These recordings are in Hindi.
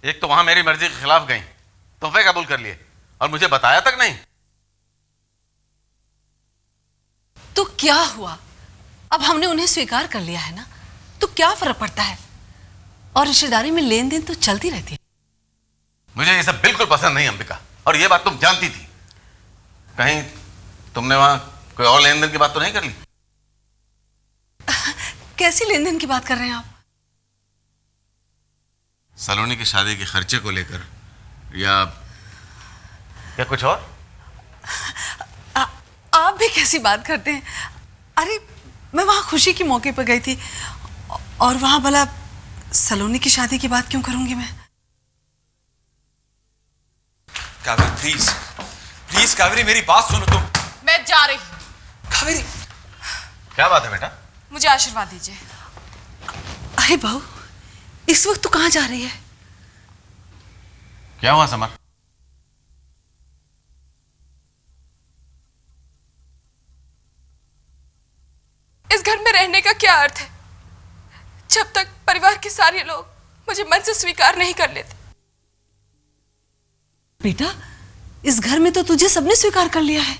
एक तो वहां मेरी मर्जी के खिलाफ गई, तोहफे कबूल कर लिए और मुझे बताया तक नहीं। तो क्या हुआ? अब हमने उन्हें स्वीकार कर लिया है ना, तो क्या फर्क पड़ता है? और रिश्तेदारी में लेन देन तो चलती रहती है। मुझे ये सब बिल्कुल पसंद नहीं अंबिका, और ये बात तुम जानती थी। कहीं तुमने वहां कोई और लेन देन की बात तो नहीं कर ली? कैसी लेन देन की बात कर रहे हैं आप? सलोनी की शादी के खर्चे को लेकर, या कुछ और? आ, आप भी कैसी बात करते हैं? अरे मैं वहां खुशी के मौके पर गई थी, और वहां भला सलोनी की शादी की बात क्यों करूंगी मैं? कावेरी प्लीज, प्लीज कावेरी मेरी बात सुनो तुम। मैं जा रही हूं। कावेरी क्या बात है बेटा? मुझे आशीर्वाद दीजिए। अरे बहू, इस वक्त तू कहां जा रही है? क्या हुआ समर? इस घर में रहने का क्या अर्थ है जब तक परिवार के सारे लोग मुझे मन से स्वीकार नहीं कर लेते? बेटा, इस घर में तो तुझे सबने स्वीकार कर लिया है।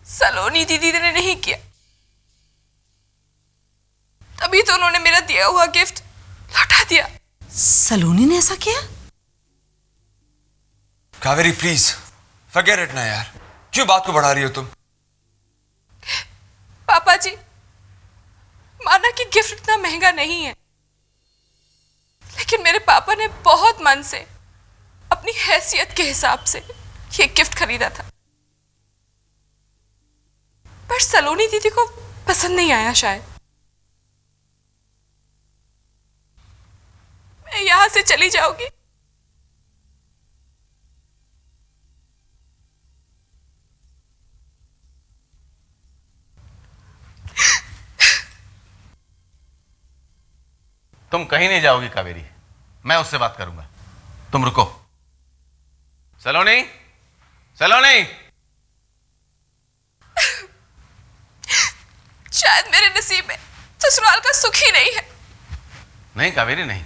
सलोनी दीदी ने नहीं किया, तभी तो उन्होंने मेरा दिया हुआ गिफ्ट लौटा दिया। सलोनी ने ऐसा किया? कावेरी प्लीज फॉरगेट इट ना यार, क्यों बात को बढ़ा रही हो तुम? पापा जी, माना कि गिफ्ट इतना महंगा नहीं है, लेकिन मेरे पापा ने बहुत मन से अपनी हैसियत के हिसाब से ये गिफ्ट खरीदा था। पर सलोनी दीदी को पसंद नहीं आया शायद। मैं यहां से चली जाऊंगी। तुम कहीं नहीं जाओगी कावेरी, मैं उससे बात करूंगा। तुम रुको। सलोनी, सलोनी। शायद मेरे नसीब में ससुराल का सुख ही नहीं है। नहीं कावेरी नहीं,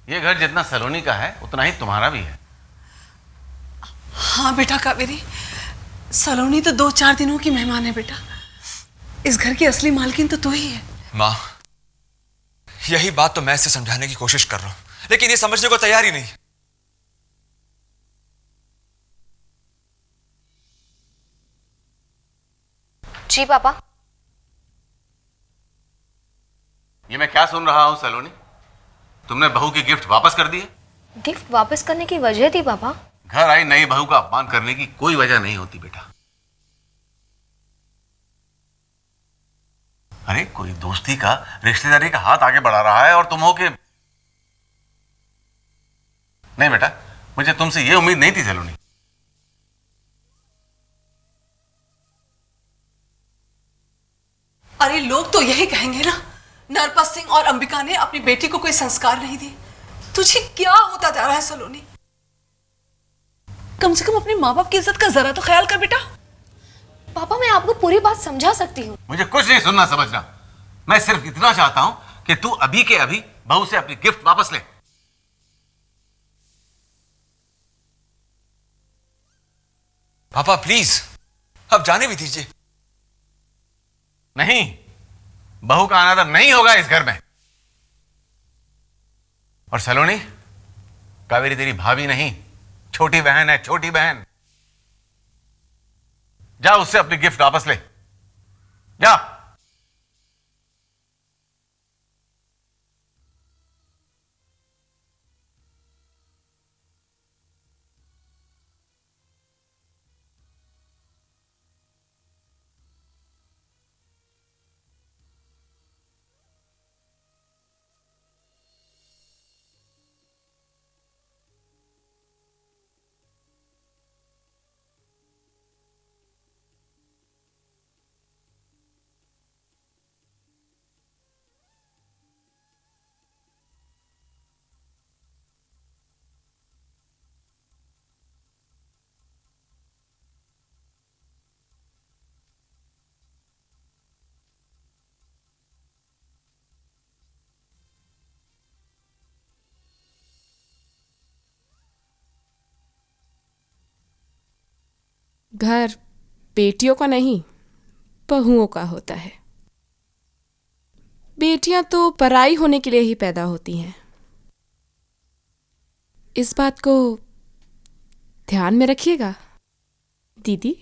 ये घर जितना सलोनी का है उतना ही तुम्हारा भी है। हाँ बेटा कावेरी, सलोनी तो 2-4 दिनों की मेहमान है बेटा। इस घर की असली मालकिन तो तू ही है। माँ, यही बात तो मैं इसे समझाने की कोशिश कर रहा हूं, लेकिन ये समझने को तैयार ही नहीं। जी पापा। ये मैं क्या सुन रहा हूं सलोनी? तुमने बहू की गिफ्ट वापस कर दी है? गिफ्ट वापस करने की वजह थी पापा? घर आई नई बहू का अपमान करने की कोई वजह नहीं होती बेटा। अरे कोई दोस्ती का, रिश्तेदारी का हाथ आगे बढ़ा रहा है और तुम हो के। नहीं बेटा, मुझे तुमसे ये उम्मीद नहीं थी सलोनी। अरे लोग तो यही कहेंगे ना, नरपत सिंह और अंबिका ने अपनी बेटी को कोई संस्कार नहीं दिए। तुझे क्या होता जा रहा है सलोनी? कम से कम अपने माँ बाप की इज्जत का जरा तो ख्याल कर बेटा। पापा मैं आपको पूरी बात समझा सकती हूँ। मुझे कुछ नहीं सुनना समझना। मैं सिर्फ इतना चाहता हूं कि तू अभी के अभी बहू से अपनी गिफ्ट वापस ले। पापा प्लीज, अब जाने भी दीजिए। नहीं, बहू का अनादर नहीं होगा इस घर में। और सलोनी, कावेरी तेरी भाभी नहीं, छोटी बहन है, छोटी बहन। जा उससे अपनी गिफ्ट वापस ले, जा। घर बेटियों का नहीं, बहुओं का होता है। बेटियां तो पराई होने के लिए ही पैदा होती हैं। इस बात को ध्यान में रखिएगा दीदी।